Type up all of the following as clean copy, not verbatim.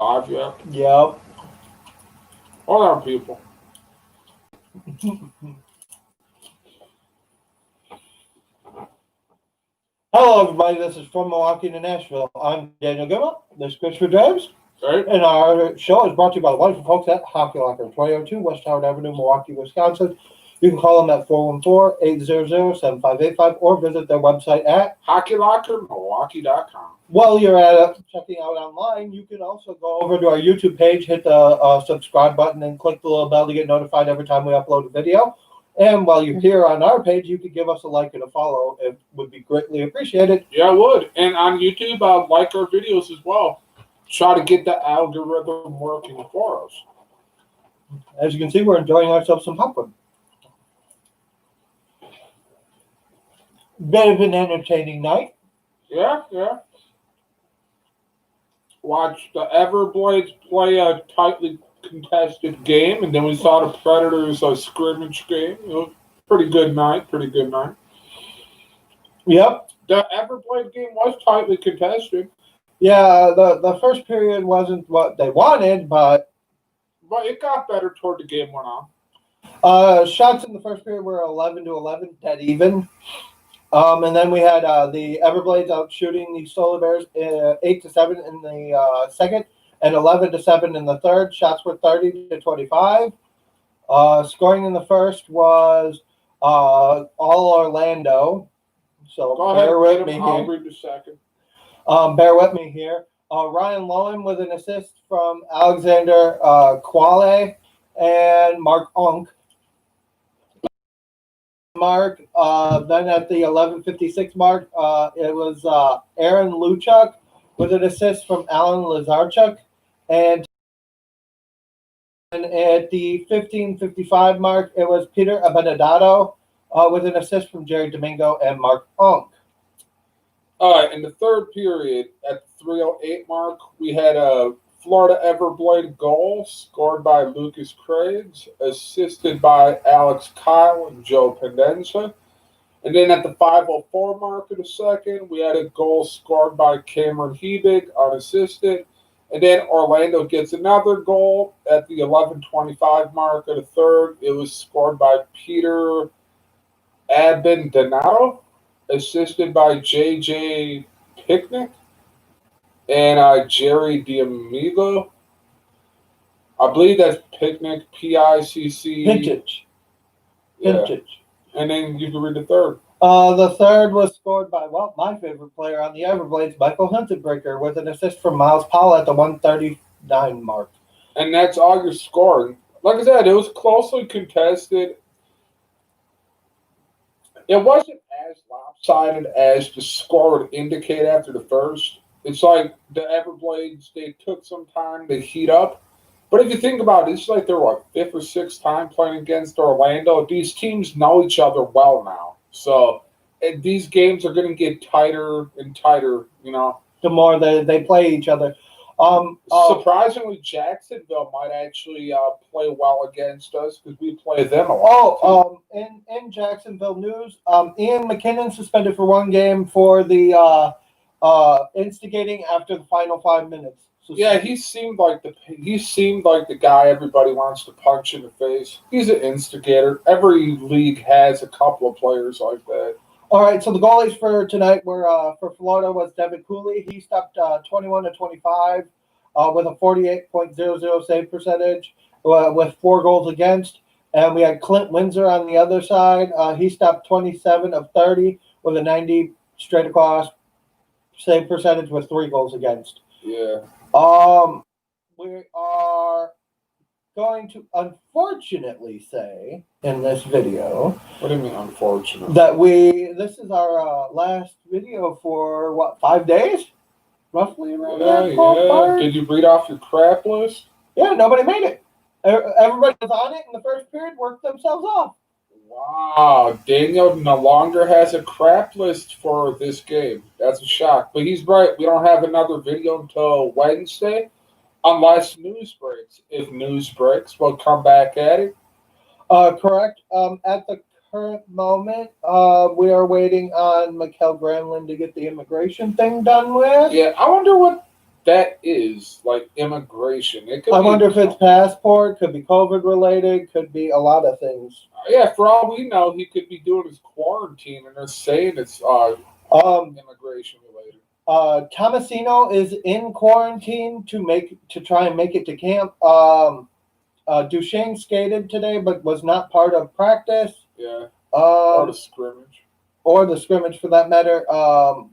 live yet? Yep. Hold on, people. Hello, everybody. This is from Milwaukee to Nashville. I'm Daniel Gimma. This is Christopher James. Right? And our show is brought to you by the wonderful folks at Hockey Locker, 2002 West Howard Avenue, Milwaukee, Wisconsin. You can call them at 414-800-7585 or visit their website at HockeyLockerMilwaukee.com. While you're at it, checking out online, you can also go over to our YouTube page, hit the subscribe button, and click the little bell to get notified every time we upload a video. And while you're here on our page, you could give us a like and a follow. It would be greatly appreciated. Yeah, I would. And on YouTube, like our videos as well. Try to get the algorithm working for us. As you can see, we're enjoying ourselves some popcorn. Bit of an entertaining night. Yeah. Watched the Everblades play a tightly contested game, and then we saw the Predators scrimmage game. It was a pretty good night. Yep. The Everblade game was tightly contested. Yeah, the first period wasn't what they wanted, but it got better toward the game went on. Shots in the first period were 11-11, dead even. And then we had the Everblades out shooting the Solar Bears 8-7 in the second and 11-7 in the third. Shots were 30-25. Scoring in the first was all Orlando. So bear with me here. I'll read the second. Bear with me here. Ryan Lowen with an assist from Alexander Quale and Mark Unk. Then at the 11:56 mark, it was Aaron Luchuk with an assist from Alan Lazarchuk, and at the 15:55 mark, it was Peter Abinadado with an assist from Jerry Domingo and Mark Unk. All right, in the third period, at the 3:08 mark, we had a Florida Everblade goal scored by Lucas Craigs, assisted by Alex Kyle and Joe Pendenza. And then at the 5:04 mark of the second, we had a goal scored by Cameron Hebig, unassisted. And then Orlando gets another goal at the 11:25 mark of the third. It was scored by Peter Abindonato, assisted by J.J. Picnic and Jerry D'Amigo. I believe that's Picnic, P-I-C-C. Pinchich. Yeah. And then you can read the third. The third was scored by, my favorite player on the Everblades, Michael Huntenbreaker, with an assist from Miles Powell at the 1:39 mark. And that's all your scoring. Like I said, it was closely contested. It wasn't as lopsided as the score would indicate after the first. It's like the Everblades, they took some time to heat up. But if you think about it, it's like they're, fifth or sixth time playing against Orlando. These teams know each other well now. So these games are going to get tighter and tighter, The more they play each other. Surprisingly, Jacksonville might actually play well against us because we play them a lot. In Jacksonville news, Ian McKinnon suspended for one game for the instigating after the final 5 minutes. Yeah, he seemed like the guy everybody wants to punch in the face. He's an instigator. Every league has a couple of players like that. All right, so the goalies for tonight were for Florida was Devin Cooley. He stopped 21-25 with a 48.00 save percentage with 4 goals against. And we had Clint Windsor on the other side. He stopped 27 of 30 with a 90 straight across save percentage with 3 goals against. Yeah. We are going to unfortunately say in this video. What do you mean unfortunate? That this is our last video for 5 days? Roughly around that ballpark? Did you read off your crap list? Yeah, nobody made it. Everybody was on it in the first period, worked themselves off. Wow, Daniel no longer has a crap list for this game. That's a shock. But he's right. We don't have another video until Wednesday, unless news breaks. If news breaks, we'll come back at it. Correct. At the current moment, we are waiting on Mikkel Granlund to get the immigration thing done with. Yeah, I wonder what that is like immigration. It could I be, wonder if it's passport, could be COVID related, could be a lot of things. yeah, for all we know, he could be doing his quarantine, and they're saying it's immigration related. Tomasino is in quarantine to try and make it to camp. Duchesne skated today, but was not part of practice. Yeah, or the scrimmage. Or the scrimmage for that matter.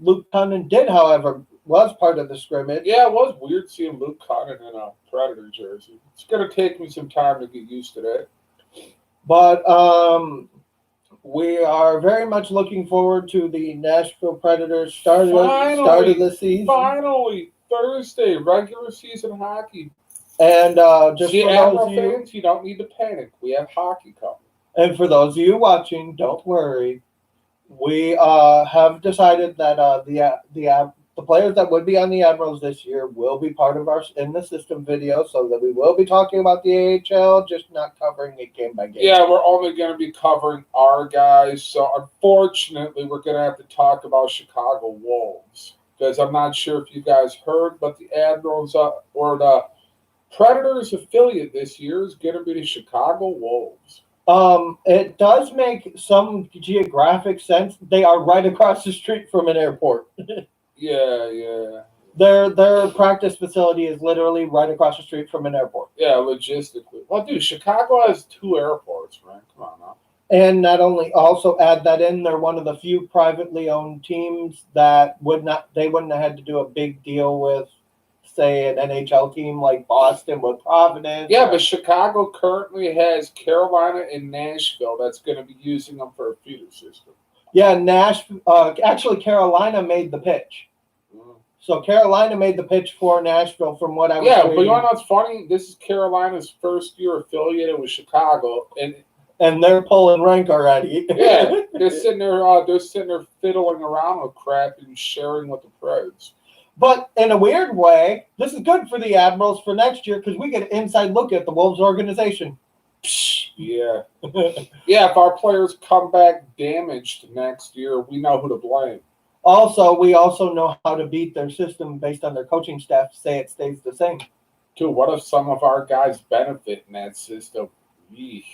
Luke Cunnan did, however, was part of the scrimmage. Yeah, it was weird seeing Luke Cunnan in a Predator jersey. It's going to take me some time to get used to that. But we are very much looking forward to the Nashville Predators start of the season. Finally, Thursday, regular season hockey. And just for those of you, fans, you don't need to panic. We have hockey coming. And for those of you watching, don't worry. We have decided that the players that would be on the Admirals this year will be part of our in the system video, so that we will be talking about the AHL, just not covering it game by game. Yeah, we're only going to be covering our guys. So unfortunately, we're going to have to talk about Chicago Wolves, because I'm not sure if you guys heard, but the Admirals or the Predators affiliate this year is going to be the Chicago Wolves. It does make some geographic sense. They are right across the street from an airport. Yeah. Their practice facility is literally right across the street from an airport. Yeah, logistically. Well, dude, Chicago has 2 airports, man. Come on now. And not only, also add that in, they're one of the few privately owned teams that wouldn't have had to do a big deal with, say, an NHL team like Boston with Providence. Yeah, but Chicago currently has Carolina and Nashville that's going to be using them for a feeder system. Yeah, actually, Carolina made the pitch. So Carolina made the pitch for Nashville, from what I was reading. But you know what's funny? This is Carolina's first year affiliated with Chicago, and they're pulling rank already. Yeah, they're sitting there fiddling around with crap and sharing with the Preds. But in a weird way, this is good for the Admirals for next year, because we get an inside look at the Wolves organization. Yeah. Yeah, if our players come back damaged next year, we know who to blame. Also, we also know how to beat their system based on their coaching staff, say it stays the same. Dude, what if some of our guys benefit in that system? Eesh.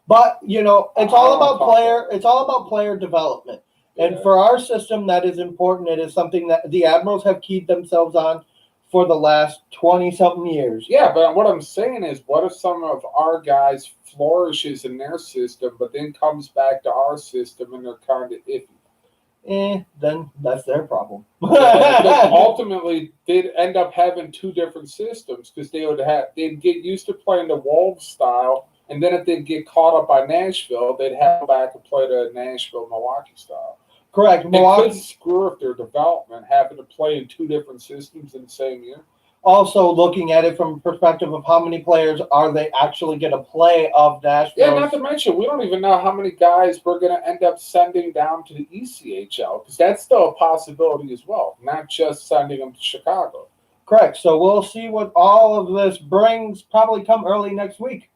But, it's all about player development. And for our system, that is important. It is something that the Admirals have keyed themselves on for the last 20-something years. Yeah, but what I'm saying is, what if some of our guys flourishes in their system, but then comes back to our system and they're kind of iffy? Then that's their problem. Ultimately, they'd end up having 2 different systems, because they'd get used to playing the Wolves style, and then if they'd get caught up by Nashville, they'd have to go back and play the Nashville-Milwaukee style. Correct. Milwaukee could screw up their development, having to play in 2 different systems in the same year. Also, looking at it from a perspective of how many players are they actually going to play of Nashville. Yeah, not to mention, we don't even know how many guys we're going to end up sending down to the ECHL, because that's still a possibility as well, not just sending them to Chicago. Correct. So we'll see what all of this brings, probably come early next week.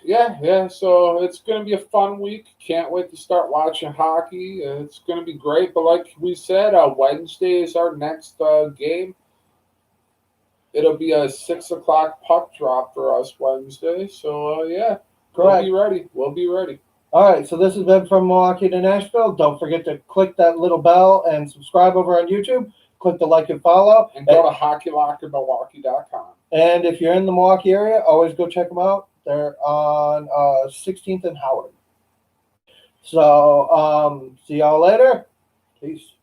Yeah. So it's going to be a fun week. Can't wait to start watching hockey. It's going to be great. But like we said, Wednesday is our next game. It'll be a 6:00 puck drop for us Wednesday. So, yeah, correct. We'll be ready. All right. So this has been From Milwaukee to Nashville. Don't forget to click that little bell and subscribe over on YouTube. Click the like and follow. And go to HockeyLockerMilwaukee.com. And if you're in the Milwaukee area, always go check them out. They're on 16th and Howard. So, see y'all later. Peace.